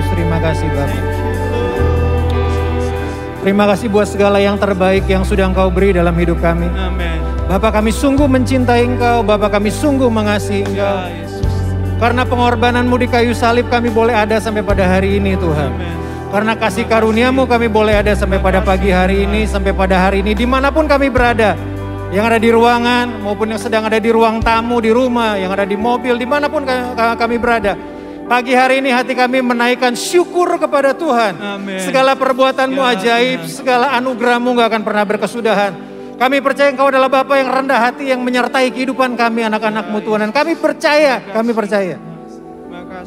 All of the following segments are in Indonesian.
Yesus. Terima kasih Bapa. Terima kasih buat segala yang terbaik yang sudah Engkau beri dalam hidup kami. Amin. Bapa, kami sungguh mencintai Engkau. Bapa, kami sungguh mengasihi Engkau. Ya Yesus. Karena pengorbanan-Mu di kayu salib kami boleh ada sampai pada hari ini Tuhan. Amin. Karena kasih karunia-Mu kami boleh ada sampai pada pagi hari ini, sampai pada hari ini. Dimanapun kami berada, yang ada di ruangan maupun yang sedang ada di ruang tamu, di rumah, yang ada di mobil, dimanapun kami berada. Pagi hari ini hati kami menaikkan syukur kepada Tuhan. Amin. Segala perbuatan-Mu ajaib, segala anugerah-Mu gak akan pernah berkesudahan. Kami percaya Engkau adalah Bapa yang rendah hati, yang menyertai kehidupan kami anak-anak-Mu Tuhan. Dan kami percaya.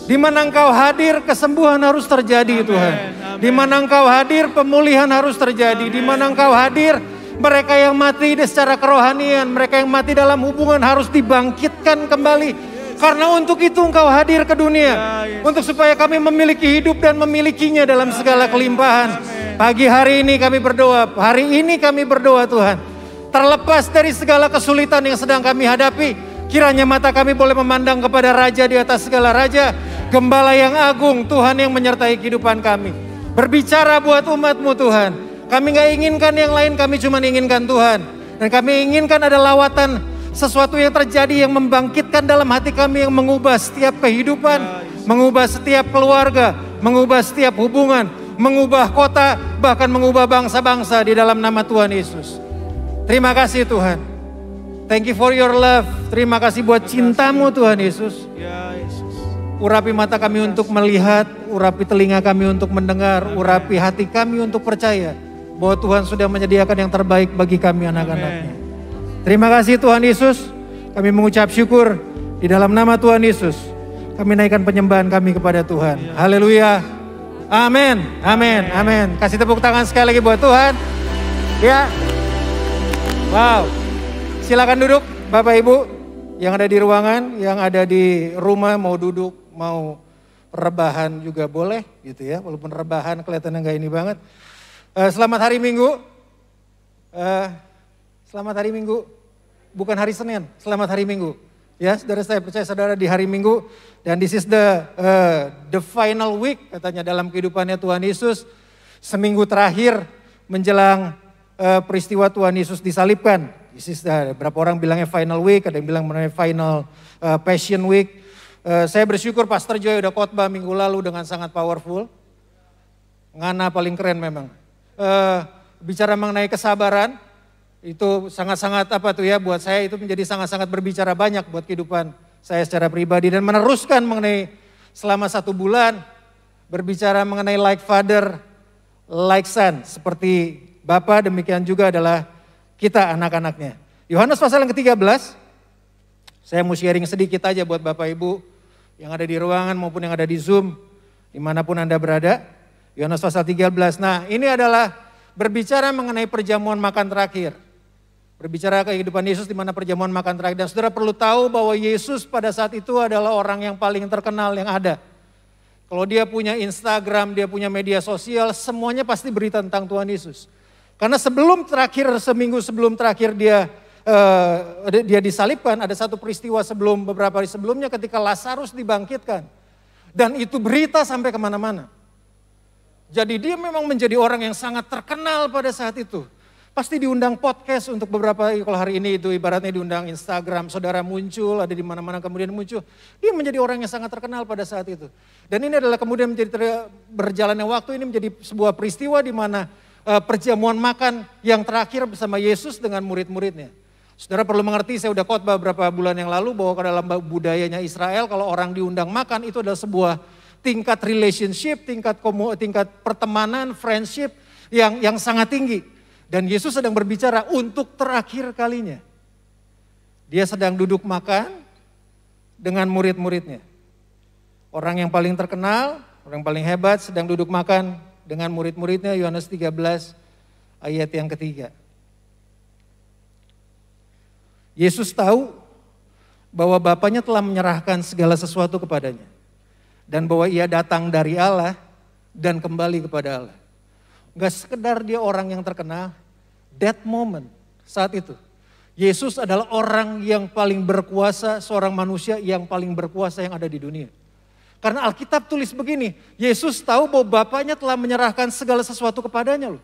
Di mana Engkau hadir, kesembuhan harus terjadi Tuhan. Di mana Engkau hadir, pemulihan harus terjadi. Di mana Engkau hadir, mereka yang mati secara kerohanian, mereka yang mati dalam hubungan harus dibangkitkan kembali. Karena untuk itu Engkau hadir ke dunia. Untuk supaya kami memiliki hidup dan memilikinya dalam segala kelimpahan. Pagi hari ini kami berdoa. Hari ini kami berdoa Tuhan. Terlepas dari segala kesulitan yang sedang kami hadapi. Kiranya mata kami boleh memandang kepada Raja di atas segala Raja. Gembala yang agung, Tuhan yang menyertai kehidupan kami. Berbicara buat umat-Mu Tuhan. Kami gak inginkan yang lain, kami cuma inginkan Tuhan. Dan kami inginkan ada lawatan sesuatu yang terjadi yang membangkitkan dalam hati kami, yang mengubah setiap kehidupan, mengubah setiap keluarga, mengubah setiap hubungan, mengubah kota, bahkan mengubah bangsa-bangsa di dalam nama Tuhan Yesus. Terima kasih Tuhan. Thank you for your love. Terima kasih buat cinta-Mu Tuhan Yesus. Urapi mata kami untuk melihat, urapi telinga kami untuk mendengar, urapi hati kami untuk percaya bahwa Tuhan sudah menyediakan yang terbaik bagi kami anak-anak-Nya. Terima kasih Tuhan Yesus, kami mengucap syukur di dalam nama Tuhan Yesus. Kami naikkan penyembahan kami kepada Tuhan. Haleluya. Amin, amin, amin. Kasih tepuk tangan sekali lagi buat Tuhan. Ya. Wow. Silakan duduk Bapak Ibu yang ada di ruangan, yang ada di rumah, mau duduk, mau rebahan juga boleh gitu ya. Walaupun rebahan kelihatannya enggak ini banget. Selamat hari Minggu. Selamat hari Minggu. Bukan hari Senin, selamat hari Minggu. Ya, saudara, saya percaya saudara di hari Minggu. Dan this is the final week katanya dalam kehidupannya Tuhan Yesus. Seminggu terakhir menjelang peristiwa Tuhan Yesus disalibkan. This is berapa orang bilangnya final week, ada yang bilang mengenai final Passion Week. Saya bersyukur Pastor Joy udah khotbah minggu lalu dengan sangat powerful. Ngana paling keren memang. Bicara mengenai kesabaran. Itu sangat-sangat apa tuh ya, buat saya itu menjadi sangat-sangat berbicara banyak buat kehidupan saya secara pribadi. Dan meneruskan mengenai selama 1 bulan berbicara mengenai like father, like son. Seperti Bapa, demikian juga adalah kita anak-anaknya. Yohanes pasal yang ke-13, saya mau sharing sedikit aja buat Bapak Ibu yang ada di ruangan maupun yang ada di Zoom, dimanapun Anda berada. Yohanes pasal 13, nah ini adalah berbicara mengenai perjamuan makan terakhir. Berbicara kehidupan Yesus di mana perjamuan makan terakhir. Dan saudara perlu tahu bahwa Yesus pada saat itu adalah orang yang paling terkenal yang ada. Kalau dia punya Instagram, dia punya media sosial, semuanya pasti berita tentang Tuhan Yesus. Karena seminggu sebelum terakhir dia disalibkan, ada satu peristiwa beberapa hari sebelumnya ketika Lazarus dibangkitkan. Dan itu berita sampai kemana-mana. Jadi dia memang menjadi orang yang sangat terkenal pada saat itu. Pasti diundang podcast untuk beberapa, kalau hari ini itu ibaratnya diundang Instagram, saudara muncul, ada di mana-mana kemudian muncul. Dia menjadi orang yang sangat terkenal pada saat itu. Dan ini adalah kemudian berjalannya waktu, ini menjadi sebuah peristiwa di mana perjamuan makan yang terakhir bersama Yesus dengan murid-muridnya. Saudara perlu mengerti, saya udah khotbah beberapa bulan yang lalu bahwa dalam budayanya Israel kalau orang diundang makan itu adalah sebuah tingkat relationship, tingkat pertemanan, friendship yang sangat tinggi. Dan Yesus sedang berbicara untuk terakhir kalinya. Dia sedang duduk makan dengan murid-muridnya. Orang yang paling terkenal, orang yang paling hebat sedang duduk makan dengan murid-muridnya. Yohanes 13 ayat yang ketiga. Yesus tahu bahwa Bapanya telah menyerahkan segala sesuatu kepadanya. Dan bahwa ia datang dari Allah dan kembali kepada Allah. Gak sekedar dia orang yang terkenal, that moment, saat itu. Yesus adalah orang yang paling berkuasa, seorang manusia yang paling berkuasa yang ada di dunia. Karena Alkitab tulis begini, Yesus tahu bahwa Bapaknya telah menyerahkan segala sesuatu kepadanya loh.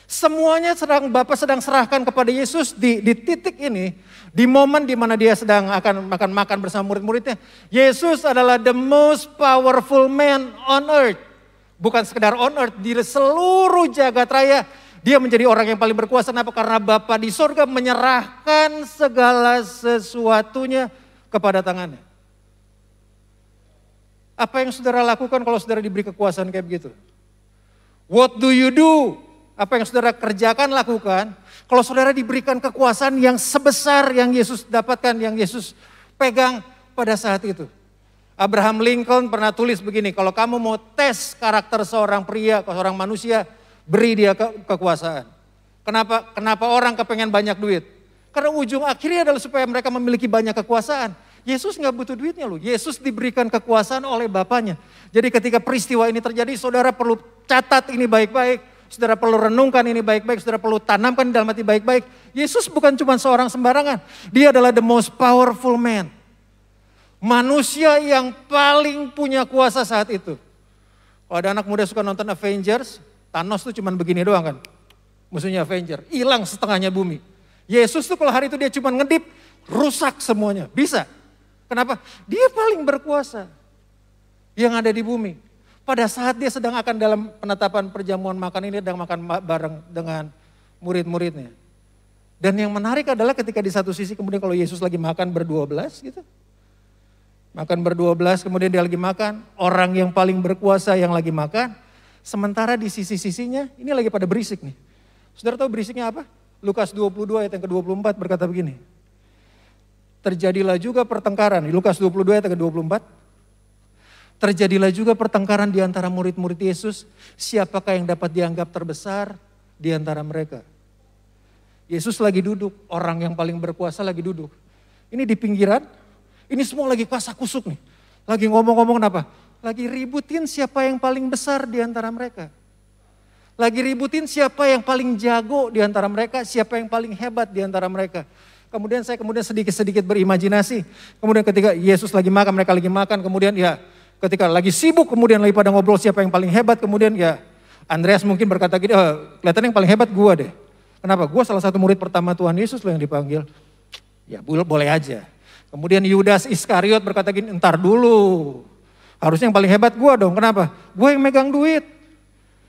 Semuanya Bapa sedang serahkan kepada Yesus di titik ini. Di momen di mana dia sedang akan makan bersama murid-muridnya. Yesus adalah the most powerful man on earth. Bukan sekedar on earth, di seluruh jagat raya. Dia menjadi orang yang paling berkuasa. Kenapa? Karena Bapa di sorga menyerahkan segala sesuatunya kepada tangannya. Apa yang saudara lakukan kalau saudara diberi kekuasaan kayak begitu? What do you do? Apa yang saudara kerjakan, lakukan. Kalau saudara diberikan kekuasaan yang sebesar yang Yesus dapatkan, yang Yesus pegang pada saat itu. Abraham Lincoln pernah tulis begini, kalau kamu mau tes karakter seorang pria, seorang manusia, beri dia kekuasaan. Kenapa orang kepengen banyak duit? Karena ujung akhirnya adalah supaya mereka memiliki banyak kekuasaan. Yesus nggak butuh duitnya loh, Yesus diberikan kekuasaan oleh Bapaknya. Jadi ketika peristiwa ini terjadi, saudara perlu catat ini baik-baik. Saudara perlu renungkan ini baik-baik, saudara perlu tanamkan di dalam hati baik-baik. Yesus bukan cuma seorang sembarangan, dia adalah the most powerful man. Manusia yang paling punya kuasa saat itu. Kalau ada anak muda suka nonton Avengers, Thanos tuh cuma begini doang kan. Musuhnya Avenger, hilang setengahnya bumi. Yesus tuh kalau hari itu dia cuma ngedip, rusak semuanya, bisa. Kenapa? Dia paling berkuasa yang ada di bumi. Pada saat dia sedang akan dalam penetapan perjamuan makan ini, sedang makan bareng dengan murid-muridnya. Dan yang menarik adalah ketika di satu sisi kemudian kalau Yesus lagi makan ber-12 gitu. Makan ber-12 kemudian dia lagi makan, orang yang paling berkuasa yang lagi makan. Sementara di sisi-sisinya ini lagi pada berisik nih. Saudara tahu berisiknya apa? Lukas 22 ayat yang ke-24 berkata begini. Terjadilah juga pertengkaran, di Lukas 22 ayat yang ke-24. Terjadilah juga pertengkaran di antara murid-murid Yesus. Siapakah yang dapat dianggap terbesar di antara mereka? Yesus lagi duduk, orang yang paling berkuasa lagi duduk. Ini di pinggiran, ini semua lagi kasak kusuk nih. Lagi ngomong-ngomong apa? Lagi ributin siapa yang paling besar di antara mereka. Lagi ributin siapa yang paling jago di antara mereka, siapa yang paling hebat di antara mereka. Kemudian saya sedikit-sedikit berimajinasi. Kemudian ketika Yesus lagi makan, mereka lagi makan, kemudian ya ketika lagi sibuk kemudian lagi pada ngobrol siapa yang paling hebat, kemudian ya Andreas mungkin berkata gini, kelihatan yang paling hebat gua deh. Kenapa? Gua salah satu murid pertama Tuhan Yesus loh yang dipanggil. Ya boleh aja. Kemudian Yudas Iskariot berkata gini, entar dulu. Harusnya yang paling hebat gua dong, kenapa? Gua yang megang duit.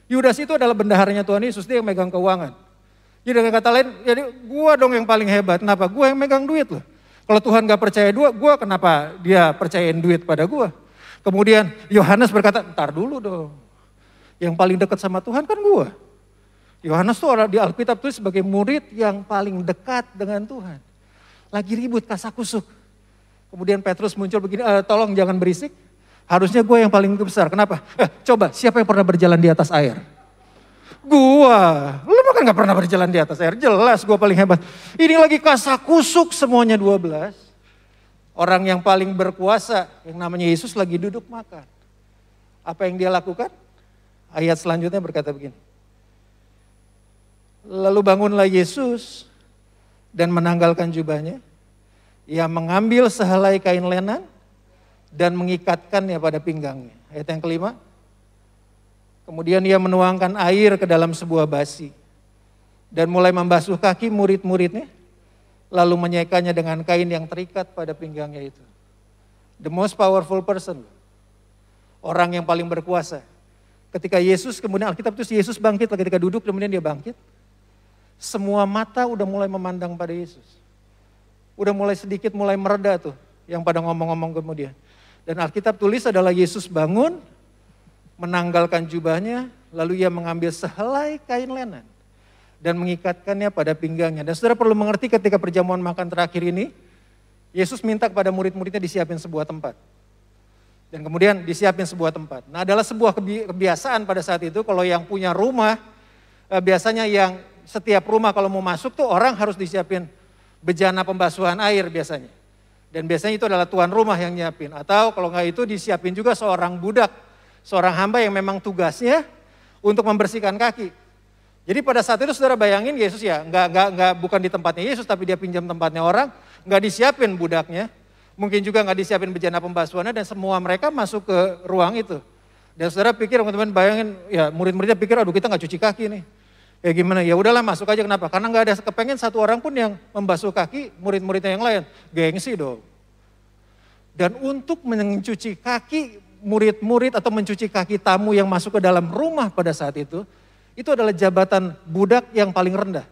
Yudas itu adalah bendaharanya Tuhan Yesus, dia yang megang keuangan. Jadi dengan kata lain, jadi gua dong yang paling hebat, kenapa? Gua yang megang duit loh. Kalau Tuhan gak percaya gua kenapa dia percayain duit pada gua? Kemudian Yohanes berkata, entar dulu dong. Yang paling dekat sama Tuhan kan gua. Yohanes tuh orang di Alkitab tuh sebagai murid yang paling dekat dengan Tuhan. Lagi ribut kasak kusuk. Kemudian Petrus muncul begini, tolong jangan berisik. Harusnya gue yang paling besar. Kenapa? Coba siapa yang pernah berjalan di atas air? Gua. Lu kan gak pernah berjalan di atas air. Jelas gua paling hebat. Ini lagi kasak kusuk semuanya 12. Orang yang paling berkuasa yang namanya Yesus lagi duduk makan. Apa yang dia lakukan? Ayat selanjutnya berkata begini. Lalu bangunlah Yesus dan menanggalkan jubahnya. Ia mengambil sehelai kain lenan dan mengikatkannya pada pinggangnya. Ayat yang kelima. Kemudian ia menuangkan air ke dalam sebuah basi. Dan mulai membasuh kaki murid-muridnya. Lalu menyekanya dengan kain yang terikat pada pinggangnya itu. The most powerful person. Orang yang paling berkuasa. Ketika Yesus, kemudian Alkitab itu Yesus bangkit, ketika duduk kemudian dia bangkit. Semua mata udah mulai memandang pada Yesus. Udah mulai mereda tuh yang pada ngomong-ngomong kemudian. Dan Alkitab tulis adalah Yesus bangun, menanggalkan jubahnya, lalu ia mengambil sehelai kain lenan. Dan mengikatkannya pada pinggangnya. Dan saudara perlu mengerti ketika perjamuan makan terakhir ini, Yesus minta kepada murid-muridnya disiapin sebuah tempat. Dan kemudian disiapin sebuah tempat. Nah adalah sebuah kebiasaan pada saat itu, kalau yang punya rumah, biasanya yang setiap rumah kalau mau masuk tuh orang harus disiapin bejana pembasuhan air biasanya. Dan biasanya itu adalah tuan rumah yang nyiapin. Atau kalau nggak itu disiapin juga seorang budak, seorang hamba yang memang tugasnya untuk membersihkan kaki. Jadi pada saat itu saudara bayangin Yesus ya, bukan di tempatnya Yesus tapi dia pinjam tempatnya orang, nggak disiapin budaknya. Mungkin juga nggak disiapin bejana pembasuhannya dan semua mereka masuk ke ruang itu. Dan saudara pikir, teman-teman bayangin, ya murid-muridnya pikir, aduh kita nggak cuci kaki nih. Ya gimana, ya udahlah masuk aja, kenapa? Karena nggak ada kepengen satu orang pun yang membasuh kaki murid-muridnya yang lain. Gengsi dong. Dan untuk mencuci kaki murid-murid atau mencuci kaki tamu yang masuk ke dalam rumah pada saat itu adalah jabatan budak yang paling rendah.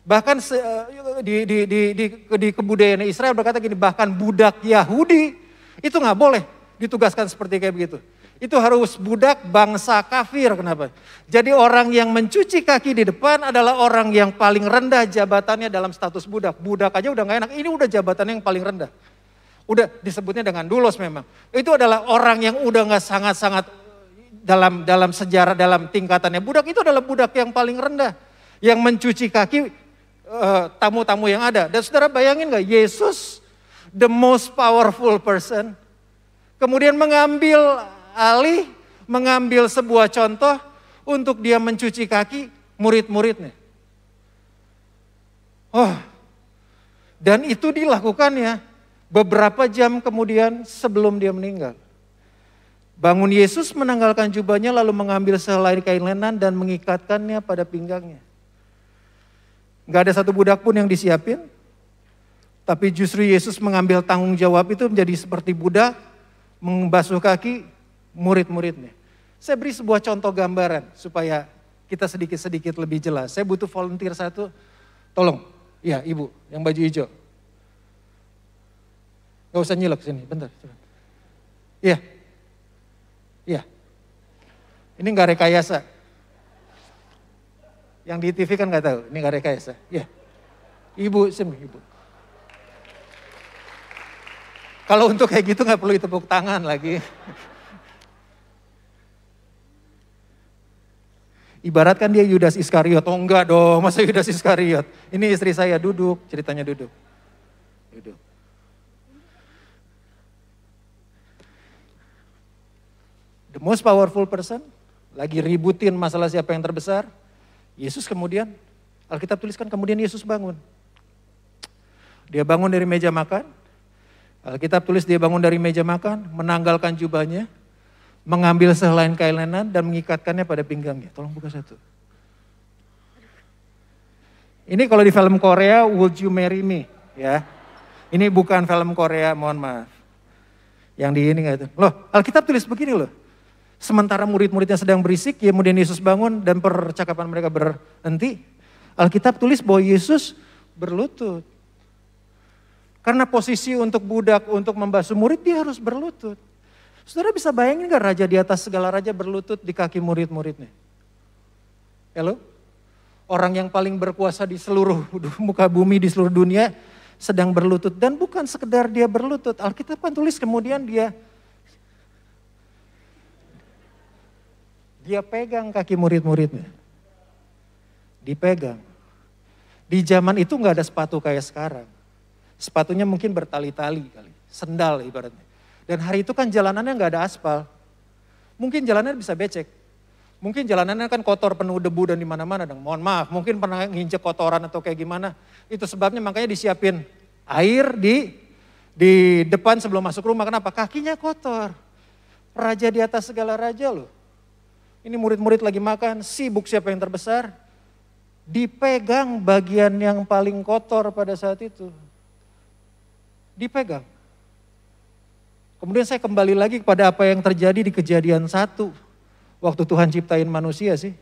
Bahkan di kebudayaan Israel berkata gini, bahkan budak Yahudi itu nggak boleh ditugaskan seperti kayak begitu. Itu harus budak bangsa kafir, kenapa? Jadi orang yang mencuci kaki di depan adalah orang yang paling rendah jabatannya dalam status budak. Budak aja udah nggak enak, ini udah jabatannya yang paling rendah. Udah disebutnya dengan dulos memang. Itu adalah orang yang udah nggak sangat-sangat dalam sejarah, dalam tingkatannya. Budak itu adalah budak yang paling rendah. Yang mencuci kaki tamu-tamu yang ada. Dan saudara bayangin gak, Yesus the most powerful person kemudian mengambil alih, mengambil sebuah contoh untuk dia mencuci kaki murid-muridnya. Oh, dan itu dilakukannya beberapa jam kemudian sebelum dia meninggal. Bangun Yesus menanggalkan jubahnya lalu mengambil sehelai kain lenan dan mengikatkannya pada pinggangnya. Gak ada satu budak pun yang disiapin. Tapi justru Yesus mengambil tanggung jawab itu menjadi seperti budak. Membasuh kaki murid-muridnya. Saya beri sebuah contoh gambaran supaya kita sedikit-sedikit lebih jelas. Saya butuh volunteer satu. Tolong. Ya ibu yang baju hijau. Gak usah nyilek sini, bentar. Iya. Iya. Ini gak rekayasa. Yang di TV kan gak tahu, ini gak rekayasa. Ya, ibu, sini ibu. Kalau untuk kayak gitu gak perlu ditepuk tangan lagi. Ibaratkan dia Yudas Iskariot, oh enggak dong, masa Yudas Iskariot. Ini istri saya, duduk, ceritanya duduk. Duduk. The most powerful person, lagi ributin masalah siapa yang terbesar. Yesus kemudian, Alkitab tuliskan kemudian Yesus bangun. Dia bangun dari meja makan. Alkitab tulis dia bangun dari meja makan, menanggalkan jubahnya, mengambil sehelai kain lenan dan mengikatkannya pada pinggangnya. Tolong buka satu. Ini kalau di film Korea, Would You Marry Me? Ya, ini bukan film Korea, mohon maaf. Yang di ini nggak itu. Loh, Alkitab tulis begini loh. Sementara murid-muridnya sedang berisik, kemudian Yesus bangun dan percakapan mereka berhenti. Alkitab tulis bahwa Yesus berlutut. Karena posisi untuk budak, untuk membasuh murid, dia harus berlutut. Saudara bisa bayangin gak raja di atas segala raja berlutut di kaki murid-muridnya? Halo? Orang yang paling berkuasa di seluruh muka bumi, di seluruh dunia sedang berlutut. Dan bukan sekedar dia berlutut, Alkitab kan tulis kemudian dia pegang kaki murid-muridnya. Dipegang. Di zaman itu gak ada sepatu kayak sekarang. Sepatunya mungkin bertali-tali kali. Sendal ibaratnya. Dan hari itu kan jalanannya gak ada aspal. Mungkin jalanannya bisa becek. Mungkin jalanannya kan kotor, penuh debu dan di mana-mana. Mohon maaf, mungkin pernah nginjek kotoran atau kayak gimana. Itu sebabnya makanya disiapin air di depan sebelum masuk rumah. Kenapa? Kakinya kotor. Raja di atas segala raja loh. Ini murid-murid lagi makan, sibuk siapa yang terbesar. Dipegang bagian yang paling kotor pada saat itu. Dipegang. Kemudian saya kembali lagi kepada apa yang terjadi di Kejadian 1. Waktu Tuhan ciptain manusia sih.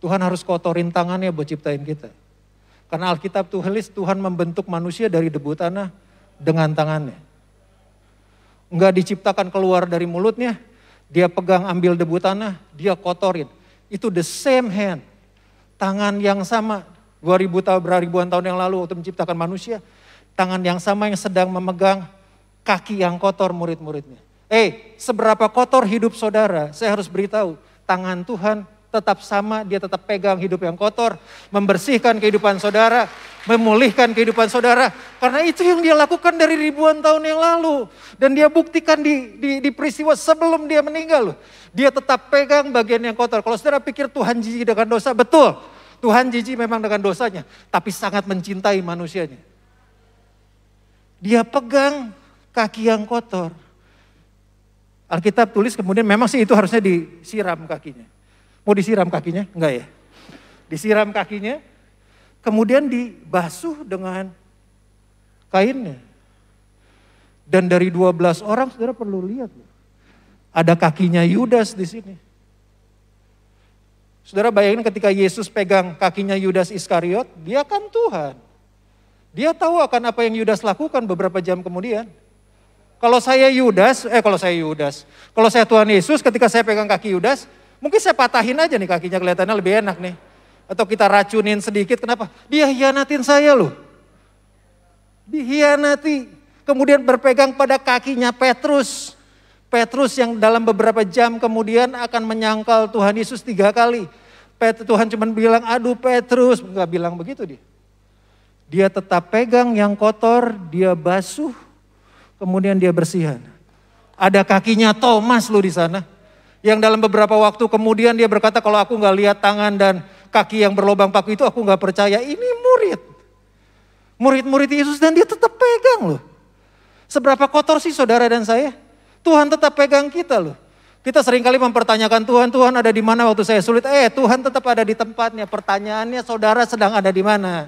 Tuhan harus kotorin tangannya buat ciptain kita. Karena Alkitab tulis Tuhan membentuk manusia dari debu tanah dengan tangannya. Enggak diciptakan keluar dari mulutnya. Dia pegang ambil debu tanah, dia kotorin. Itu the same hand. Tangan yang sama, 2000 tahun, beribuan tahun yang lalu waktu menciptakan manusia. Tangan yang sama yang sedang memegang kaki yang kotor murid-muridnya. Seberapa kotor hidup saudara, saya harus beritahu. Tangan Tuhan tetap sama, dia tetap pegang hidup yang kotor. Membersihkan kehidupan saudara, memulihkan kehidupan saudara. Karena itu yang dia lakukan dari ribuan tahun yang lalu. Dan dia buktikan di peristiwa sebelum dia meninggal. Dia tetap pegang bagian yang kotor. Kalau saudara pikir Tuhan jijik dengan dosa, betul. Tuhan jijik memang dengan dosanya. Tapi sangat mencintai manusianya. Dia pegang kaki yang kotor. Alkitab tulis kemudian memang sih itu harusnya disiram kakinya. Mau disiram kakinya? Enggak ya. Disiram kakinya, kemudian dibasuh dengan kainnya. Dan dari 12 orang, saudara perlu lihat. Ada kakinya Yudas di sini. Saudara bayangin ketika Yesus pegang kakinya Yudas Iskariot, dia kan Tuhan. Dia tahu akan apa yang Yudas lakukan beberapa jam kemudian. Kalau saya Tuhan Yesus ketika saya pegang kaki Yudas, mungkin saya patahin aja nih kakinya, kelihatannya lebih enak nih. Atau kita racunin sedikit, kenapa? Dia hianatin saya loh. Dihianati. Kemudian berpegang pada kakinya Petrus. Petrus yang dalam beberapa jam kemudian akan menyangkal Tuhan Yesus 3 kali. Tuhan cuma bilang, aduh Petrus, enggak bilang begitu dia. Dia tetap pegang yang kotor, dia basuh, kemudian dia bersihan. Ada kakinya Thomas loh di sana. Yang dalam beberapa waktu kemudian dia berkata, kalau aku gak lihat tangan dan kaki yang berlubang paku itu, aku gak percaya. Ini murid-murid Yesus dan dia tetap pegang loh. Seberapa kotor sih saudara dan saya? Tuhan tetap pegang kita loh. Kita seringkali mempertanyakan Tuhan ada di mana waktu saya sulit? Tuhan tetap ada di tempatnya. Pertanyaannya saudara sedang ada di mana?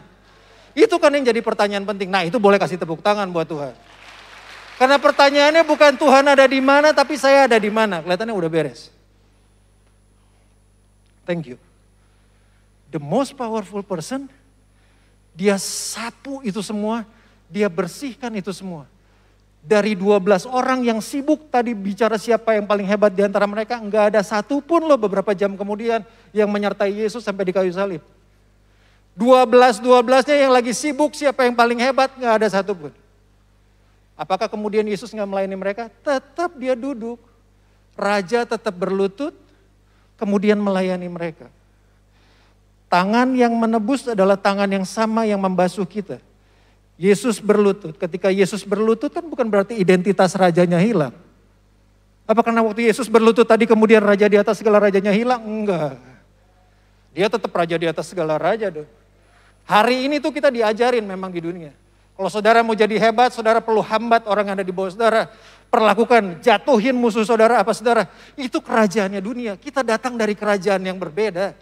Itu kan yang jadi pertanyaan penting. Nah itu boleh kasih tepuk tangan buat Tuhan. Karena pertanyaannya bukan Tuhan ada di mana, tapi saya ada di mana. Kelihatannya udah beres. Thank you. The most powerful person, dia sapu itu semua, dia bersihkan itu semua. Dari 12 orang yang sibuk tadi bicara siapa yang paling hebat di antara mereka, enggak ada satupun loh beberapa jam kemudian yang menyertai Yesus sampai di kayu salib. 12-12-nya yang lagi sibuk siapa yang paling hebat, enggak ada satupun. Apakah kemudian Yesus enggak melayani mereka? Tetap dia duduk. Raja tetap berlutut, kemudian melayani mereka. Tangan yang menebus adalah tangan yang sama yang membasuh kita. Yesus berlutut. Ketika Yesus berlutut kan bukan berarti identitas rajanya hilang. Apa karena waktu Yesus berlutut tadi kemudian raja di atas segala rajanya hilang? Enggak. Dia tetap raja di atas segala raja dong. Hari ini tuh kita diajarin memang di dunia. Kalau saudara mau jadi hebat, saudara perlu hambat orang yang ada di bawah saudara. Perlakukan, jatuhin musuh saudara apa saudara. Itu kerajaannya dunia. Kita datang dari kerajaan yang berbeda.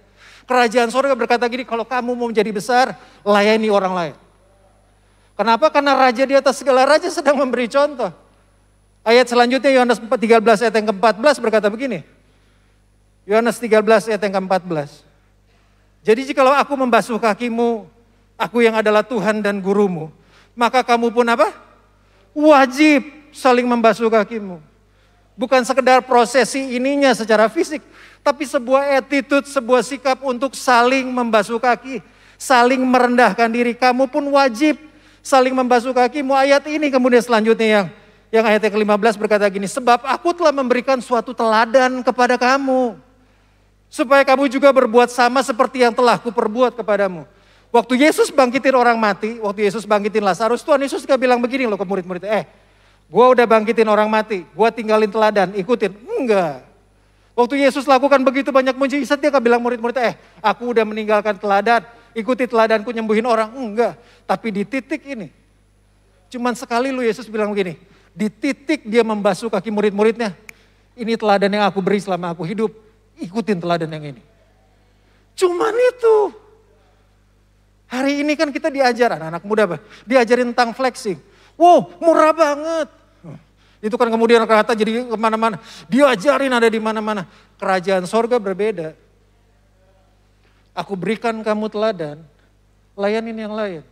Kerajaan surga berkata gini, kalau kamu mau menjadi besar, layani orang lain. Kenapa? Karena raja di atas segala raja sedang memberi contoh. Ayat selanjutnya Yohanes 13 ayat yang ke-14 berkata begini. Yohanes 13 ayat yang ke-14. Jadi jikalau aku membasuh kakimu, aku yang adalah Tuhan dan gurumu, maka kamu pun apa? Wajib saling membasuh kakimu. Bukan sekedar prosesi ininya secara fisik, tapi sebuah attitude, sebuah sikap untuk saling membasuh kaki, saling merendahkan diri. Kamu pun wajib saling membasuh kakimu. Ayat ini kemudian selanjutnya yang ayat yang ke-15 berkata gini, sebab aku telah memberikan suatu teladan kepada kamu, supaya kamu juga berbuat sama seperti yang telah kuperbuat kepadamu. Waktu Yesus bangkitin orang mati, waktu Yesus bangkitin Lazarus, Tuhan Yesus gak bilang begini loh ke murid-muridnya, gue udah bangkitin orang mati, gue tinggalin teladan, ikutin. Enggak. Waktu Yesus lakukan begitu banyak mujizat, dia gak bilang murid-muridnya, aku udah meninggalkan teladan, ikuti teladanku nyembuhin orang. Enggak. Tapi di titik ini, cuman sekali lu Yesus bilang begini, di titik dia membasuh kaki murid-muridnya, ini teladan yang aku beri selama aku hidup, ikutin teladan yang ini. Cuman itu. Hari ini kan kita diajar, anak-anak muda apa? Diajarin tentang flexing. Wow, murah banget. Itu kan kemudian kata jadi kemana-mana. Diajarin ada di mana-mana. Kerajaan sorga berbeda. Aku berikan kamu teladan, layanin yang lain.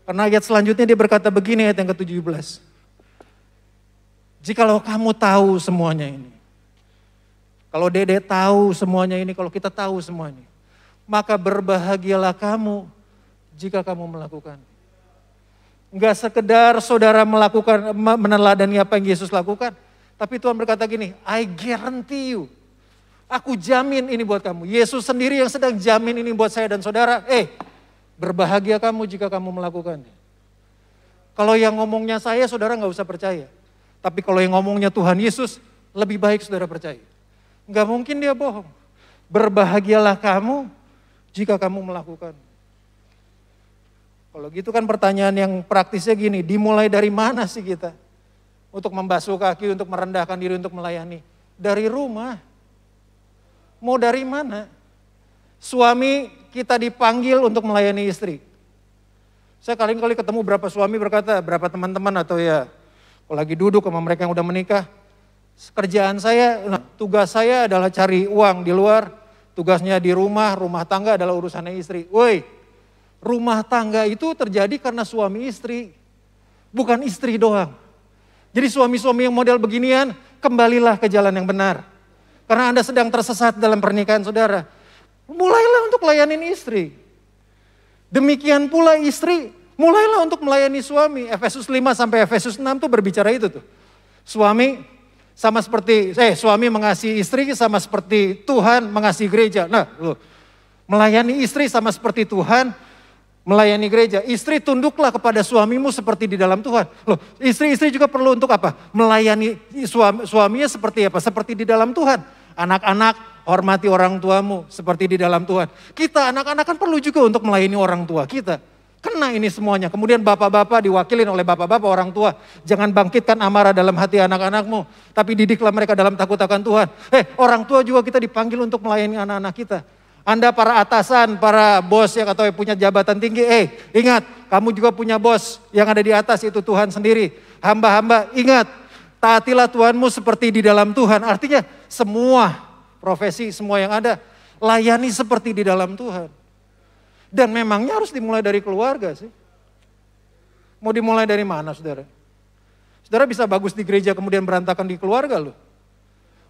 Karena ayat selanjutnya dia berkata begini ayat yang ke-17. Jikalau kamu tahu semuanya ini. Kalau Dede tahu semuanya ini, kalau kita tahu semuanya. Maka berbahagialah kamu jika kamu melakukan. Enggak sekedar saudara melakukan, meneladani apa yang Yesus lakukan. Tapi Tuhan berkata gini, I guarantee you. Aku jamin ini buat kamu. Yesus sendiri yang sedang jamin ini buat saya dan saudara. Berbahagia kamu jika kamu melakukannya. Kalau yang ngomongnya saya, saudara gak usah percaya. Tapi kalau yang ngomongnya Tuhan Yesus, lebih baik saudara percaya. Gak mungkin dia bohong. Berbahagialah kamu jika kamu melakukan. Kalau gitu kan pertanyaan yang praktisnya gini, dimulai dari mana sih kita? Untuk membasuh kaki, untuk merendahkan diri, untuk melayani. Dari rumah. Mau dari mana? Suami kita dipanggil untuk melayani istri. Saya kali-kali ketemu berapa suami berkata, berapa teman-teman atau ya, kalau lagi duduk sama mereka yang udah menikah, kerjaan saya, tugas saya adalah cari uang di luar, tugasnya di rumah, rumah tangga adalah urusannya istri. Woi, rumah tangga itu terjadi karena suami istri, bukan istri doang. Jadi suami-suami yang model beginian, kembalilah ke jalan yang benar. Karena Anda sedang tersesat dalam pernikahan saudara. Mulailah untuk layanin istri. Demikian pula istri, mulailah untuk melayani suami. Efesus 5 sampai Efesus 6 tuh berbicara itu tuh. Suami suami mengasihi istri sama seperti Tuhan mengasihi gereja. Nah, melayani istri sama seperti Tuhan melayani gereja. Istri tunduklah kepada suamimu seperti di dalam Tuhan. Loh, istri-istri juga perlu untuk apa? Melayani suaminya seperti apa? Seperti di dalam Tuhan. Anak-anak, hormati orang tuamu seperti di dalam Tuhan. Kita anak-anak kan perlu juga untuk melayani orang tua kita. Kena ini semuanya. Kemudian bapak-bapak diwakilin oleh bapak-bapak orang tua. Jangan bangkitkan amarah dalam hati anak-anakmu. Tapi didiklah mereka dalam takut akan Tuhan. Orang tua juga kita dipanggil untuk melayani anak-anak kita. Anda para atasan, para bos yang atau yang punya jabatan tinggi, ingat, kamu juga punya bos yang ada di atas, itu Tuhan sendiri. Hamba-hamba, ingat, taatilah Tuhanmu seperti di dalam Tuhan. Artinya semua profesi, semua yang ada, layani seperti di dalam Tuhan. Dan memangnya harus dimulai dari keluarga sih. Mau dimulai dari mana saudara? Saudara bisa bagus di gereja kemudian berantakan di keluarga loh.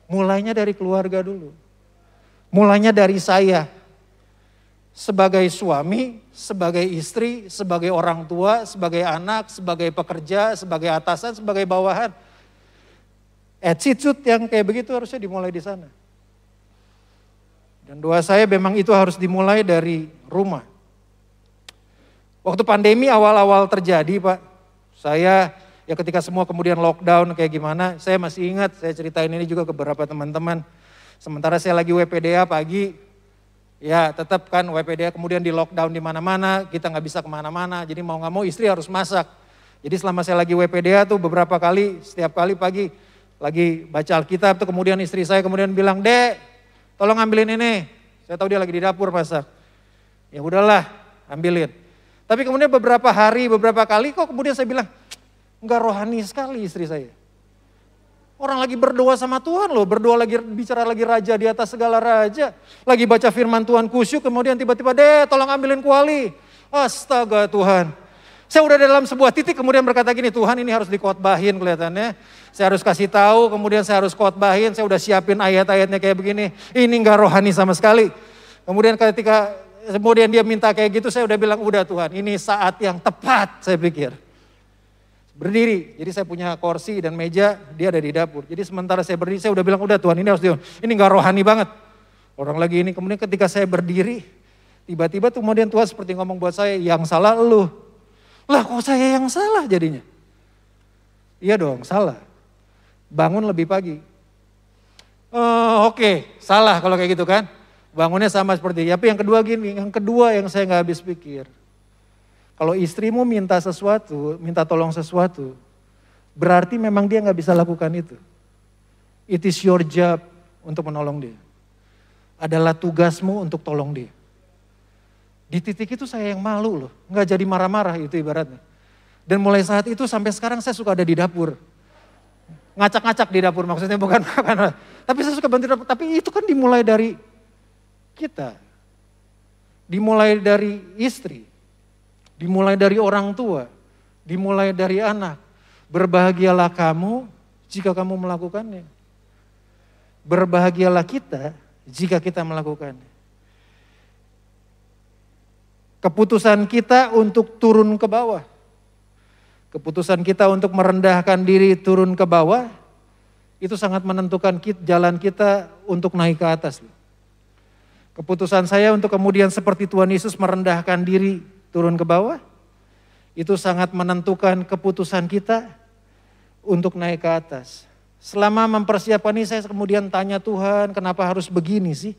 Mulainya dari keluarga dulu. Mulainya dari saya, sebagai suami, sebagai istri, sebagai orang tua, sebagai anak, sebagai pekerja, sebagai atasan, sebagai bawahan. Attitude yang kayak begitu harusnya dimulai di sana. Dan doa saya memang itu harus dimulai dari rumah. Waktu pandemi awal-awal terjadi Pak, saya ya ketika semua kemudian lockdown kayak gimana, saya masih ingat, saya ceritain ini juga ke beberapa teman-teman. Sementara saya lagi WPDA pagi, ya tetap kan WPDA kemudian di lockdown di mana-mana, kita nggak bisa kemana-mana, jadi mau nggak mau istri harus masak. Jadi selama saya lagi WPDA tuh beberapa kali, setiap kali pagi lagi baca Alkitab tuh kemudian istri saya kemudian bilang, Dek, tolong ambilin ini. Saya tahu dia lagi di dapur masak. Ya udahlah, ambilin. Tapi kemudian beberapa hari, beberapa kali kok kemudian saya bilang, nggak rohani sekali istri saya. Orang lagi berdoa sama Tuhan loh, berdoa lagi, bicara lagi raja di atas segala raja. Lagi baca firman Tuhan kusyuk, kemudian tiba-tiba, Dek tolong ambilin kuali. Astaga Tuhan. Saya udah dalam sebuah titik kemudian berkata gini, Tuhan ini harus dikotbahin kelihatannya. Saya harus kasih tahu, kemudian saya harus khotbahin, saya udah siapin ayat-ayatnya kayak begini. Ini gak rohani sama sekali. Kemudian kemudian dia minta kayak gitu, saya udah bilang, udah Tuhan ini saat yang tepat saya pikir. Berdiri, jadi saya punya kursi dan meja, dia ada di dapur. Jadi sementara saya berdiri, saya udah bilang, udah Tuhan ini harus ini gak rohani banget. Orang lagi ini, kemudian ketika saya berdiri, tiba-tiba tuh kemudian Tuhan seperti ngomong buat saya, yang salah lu. Lah kok saya yang salah jadinya? Iya dong, salah. Bangun lebih pagi. Oke, salah kalau kayak gitu kan. Bangunnya sama seperti, tapi yang kedua gini, yang kedua yang saya gak habis pikir. Kalau istrimu minta sesuatu, minta tolong sesuatu, berarti memang dia gak bisa lakukan itu. It is your job untuk menolong dia. Adalah tugasmu untuk tolong dia. Di titik itu saya yang malu loh, gak jadi marah-marah itu ibaratnya. Dan mulai saat itu sampai sekarang saya suka ada di dapur. Ngacak-ngacak di dapur maksudnya bukan tapi saya suka bantu dapur. Tapi itu kan dimulai dari kita. Dimulai dari istri. Dimulai dari orang tua, dimulai dari anak. Berbahagialah kamu jika kamu melakukannya. Berbahagialah kita jika kita melakukannya. Keputusan kita untuk turun ke bawah. Keputusan kita untuk merendahkan diri turun ke bawah, itu sangat menentukan jalan kita untuk naik ke atas. Keputusan saya untuk kemudian seperti Tuhan Yesus merendahkan diri turun ke bawah, itu sangat menentukan keputusan kita untuk naik ke atas. Selama mempersiapkan ini saya kemudian tanya Tuhan, kenapa harus begini sih?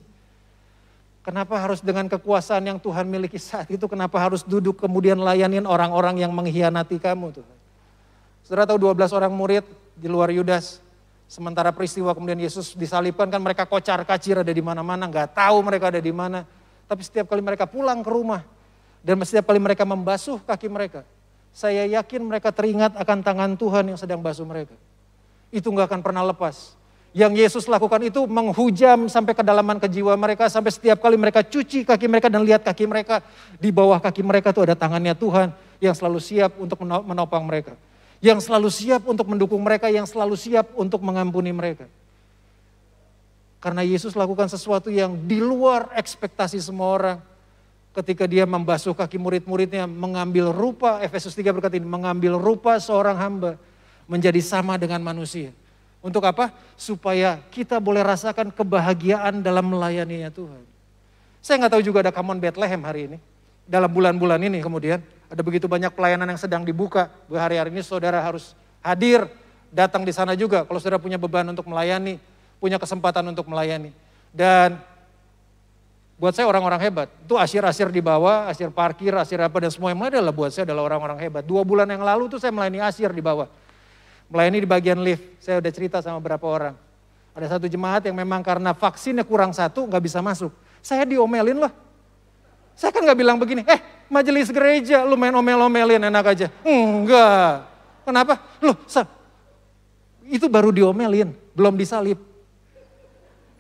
Kenapa harus dengan kekuasaan yang Tuhan miliki saat itu, kenapa harus duduk kemudian layanin orang-orang yang mengkhianati kamu Tuhan. Saudara tahu 12 orang murid di luar Yudas, sementara peristiwa kemudian Yesus disalibkan kan mereka kocar-kacir ada di mana-mana, gak tahu mereka ada di mana. Tapi setiap kali mereka pulang ke rumah dan setiap kali mereka membasuh kaki mereka, saya yakin mereka teringat akan tangan Tuhan yang sedang basuh mereka. Itu gak akan pernah lepas. Yang Yesus lakukan itu menghujam sampai kedalaman kejiwa mereka, sampai setiap kali mereka cuci kaki mereka dan lihat kaki mereka, di bawah kaki mereka itu ada tangannya Tuhan yang selalu siap untuk menopang mereka. Yang selalu siap untuk mendukung mereka, yang selalu siap untuk mengampuni mereka. Karena Yesus lakukan sesuatu yang di luar ekspektasi semua orang. Ketika dia membasuh kaki murid-muridnya, mengambil rupa, Efesus 3 berkata ini, mengambil rupa seorang hamba, menjadi sama dengan manusia. Untuk apa? Supaya kita boleh rasakan kebahagiaan dalam melayaninya Tuhan. Saya nggak tahu juga ada Come on Bethlehem hari ini. Dalam bulan-bulan ini kemudian ada begitu banyak pelayanan yang sedang dibuka. Hari-hari ini saudara harus hadir, datang di sana juga. Kalau saudara punya beban untuk melayani, punya kesempatan untuk melayani. Dan buat saya orang-orang hebat. Itu asyir-asyir di bawah, asyir parkir, asyir apa dan semua yang adalah buat saya adalah orang-orang hebat. 2 bulan yang lalu tuh saya melayani asyir di bawah. Melayani di bagian lift, saya udah cerita sama beberapa orang. Ada satu jemaat yang memang karena vaksinnya kurang 1 gak bisa masuk. Saya diomelin loh. Saya kan gak bilang begini, majelis gereja lu main omel-omelin enak aja. Enggak. Kenapa? Loh, itu baru diomelin, belum disalib.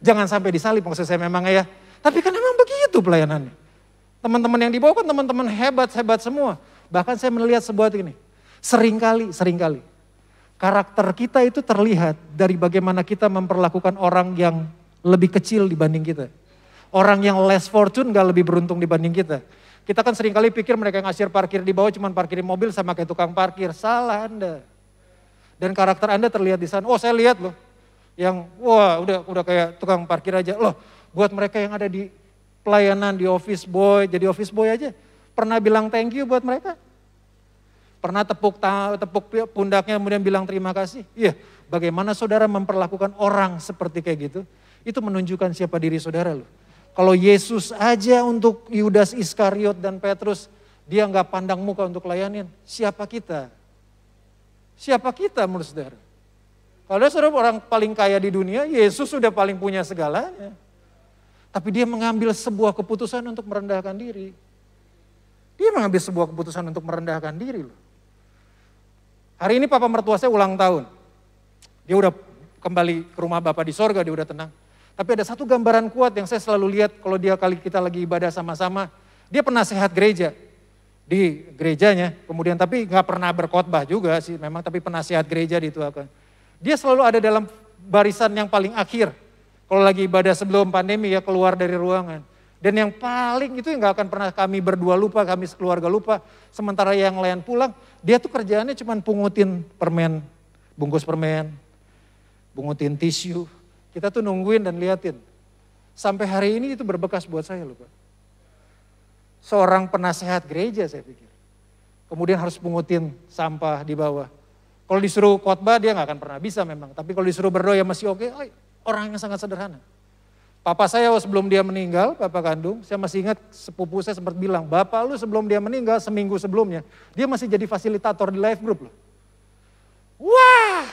Jangan sampai disalib maksud saya memang ya. Tapi kan memang begitu pelayanannya. Teman-teman yang dibawa kan teman-teman hebat-hebat semua. Bahkan saya melihat sebuah ini. Seringkali. Karakter kita itu terlihat dari bagaimana kita memperlakukan orang yang lebih kecil dibanding kita. Orang yang less fortune gak lebih beruntung dibanding kita. Kita kan seringkali pikir mereka yang asyir parkir di bawah cuma parkirin mobil sama kayak tukang parkir. Salah Anda. Dan karakter Anda terlihat di sana. Oh saya lihat loh. Yang wah udah kayak tukang parkir aja. Loh buat mereka yang ada di pelayanan, di office boy, jadi office boy aja. Pernah bilang thank you buat mereka? Pernah tepuk pundaknya kemudian bilang terima kasih? Iya, bagaimana saudara memperlakukan orang seperti kayak gitu? Itu menunjukkan siapa diri saudara loh. Kalau Yesus aja untuk Yudas Iskariot dan Petrus, dia gak pandang muka untuk layanin. Siapa kita? Siapa kita menurut saudara? Kalau saudara orang paling kaya di dunia, Yesus sudah paling punya segalanya. Tapi dia mengambil sebuah keputusan untuk merendahkan diri. Dia mengambil sebuah keputusan untuk merendahkan diri loh. Hari ini papa mertua saya ulang tahun. Dia udah kembali ke rumah Bapak di sorga, dia udah tenang. Tapi ada satu gambaran kuat yang saya selalu lihat kalau kita lagi ibadah sama-sama. Dia pernah sehat gereja di gerejanya, kemudian tapi gak pernah berkhotbah juga sih memang, tapi penasihat gereja dituakan. Dia selalu ada dalam barisan yang paling akhir. Kalau lagi ibadah sebelum pandemi ya keluar dari ruangan. Dan yang paling itu yang gak akan pernah kami berdua lupa, kami sekeluarga lupa. Sementara yang lain pulang, dia tuh kerjaannya cuma pungutin permen, bungkus permen, pungutin tisu. Kita tuh nungguin dan liatin. Sampai hari ini itu berbekas buat saya loh Pak. Seorang penasehat gereja saya pikir. Kemudian harus pungutin sampah di bawah. Kalau disuruh khotbah dia gak akan pernah bisa memang. Tapi kalau disuruh berdoa ya masih oke. Orang yang sangat sederhana. Papa saya sebelum dia meninggal, Bapak kandung, saya masih ingat sepupu saya sempat bilang, Bapak lu sebelum dia meninggal seminggu sebelumnya, dia masih jadi fasilitator di life group loh. Wah,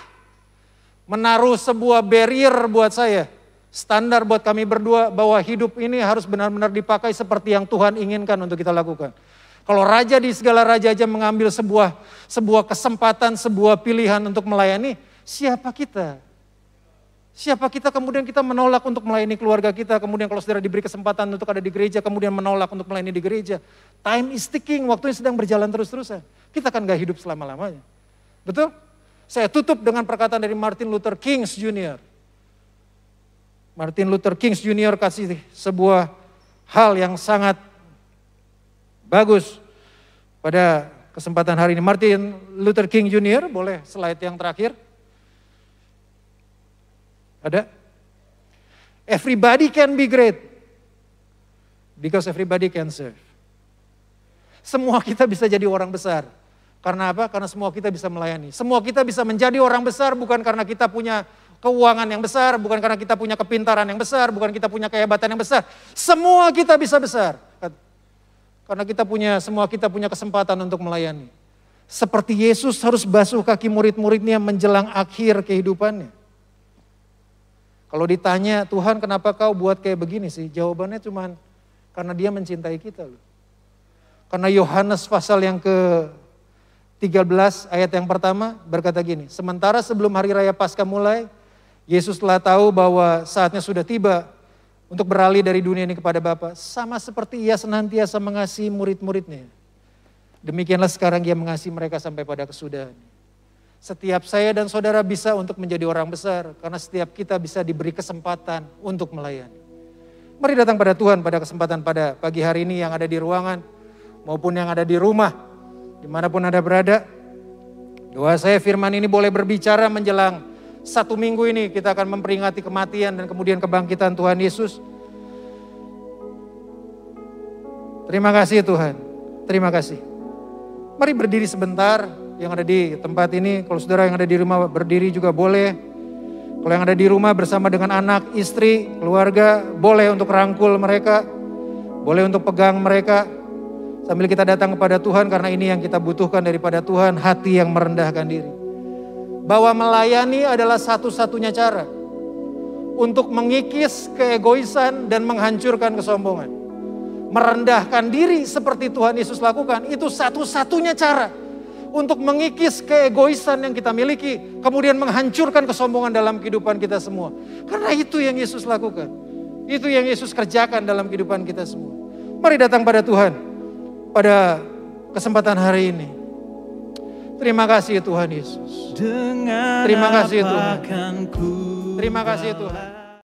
menaruh sebuah barrier buat saya, standar buat kami berdua bahwa hidup ini harus benar-benar dipakai seperti yang Tuhan inginkan untuk kita lakukan. Kalau raja di segala raja aja mengambil sebuah kesempatan, sebuah pilihan untuk melayani, siapa kita? Siapa kita kemudian kita menolak untuk melayani keluarga kita, kemudian kalau saudara diberi kesempatan untuk ada di gereja, kemudian menolak untuk melayani di gereja. Time is ticking, waktunya sedang berjalan terus-terusan. Kita kan gak hidup selama-lamanya. Betul? Saya tutup dengan perkataan dari Martin Luther King Jr. Martin Luther King Jr. kasih sebuah hal yang sangat bagus pada kesempatan hari ini. Martin Luther King Jr., boleh slide yang terakhir. Ada? Everybody can be great because everybody can serve. Semua kita bisa jadi orang besar. Karena apa? Karena semua kita bisa melayani. Semua kita bisa menjadi orang besar bukan karena kita punya keuangan yang besar, bukan karena kita punya kepintaran yang besar, bukan kita punya kehebatan yang besar. Semua kita bisa besar. Karena semua kita punya kesempatan untuk melayani. Seperti Yesus harus basuh kaki murid-muridnya menjelang akhir kehidupannya. Kalau ditanya, Tuhan kenapa kau buat kayak begini sih? Jawabannya cuma karena dia mencintai kita loh. Karena Yohanes pasal yang ke-13 ayat yang pertama berkata gini, sementara sebelum hari raya Paskah mulai, Yesus telah tahu bahwa saatnya sudah tiba untuk beralih dari dunia ini kepada Bapa. Sama seperti ia senantiasa mengasihi murid-muridnya. Demikianlah sekarang ia mengasihi mereka sampai pada kesudahan. Setiap saya dan saudara bisa untuk menjadi orang besar, karena setiap kita bisa diberi kesempatan untuk melayani. Mari datang pada Tuhan pada kesempatan pada pagi hari ini yang ada di ruangan, maupun yang ada di rumah, dimanapun Anda berada. Doa saya firman ini boleh berbicara menjelang 1 minggu ini, kita akan memperingati kematian dan kemudian kebangkitan Tuhan Yesus. Terima kasih Tuhan, terima kasih. Mari berdiri sebentar. Yang ada di tempat ini, kalau saudara yang ada di rumah berdiri juga boleh. Kalau yang ada di rumah bersama dengan anak, istri, keluarga, boleh untuk rangkul mereka, boleh untuk pegang mereka. Sambil kita datang kepada Tuhan, karena ini yang kita butuhkan daripada Tuhan, hati yang merendahkan diri. Bahwa melayani adalah satu-satunya cara untuk mengikis keegoisan dan menghancurkan kesombongan. Merendahkan diri seperti Tuhan Yesus lakukan, itu satu-satunya cara untuk mengikis keegoisan yang kita miliki, kemudian menghancurkan kesombongan dalam kehidupan kita semua. Karena itu yang Yesus lakukan. Itu yang Yesus kerjakan dalam kehidupan kita semua. Mari datang pada Tuhan pada kesempatan hari ini. Terima kasih Tuhan Yesus. Terima kasih Tuhan. Terima kasih Tuhan.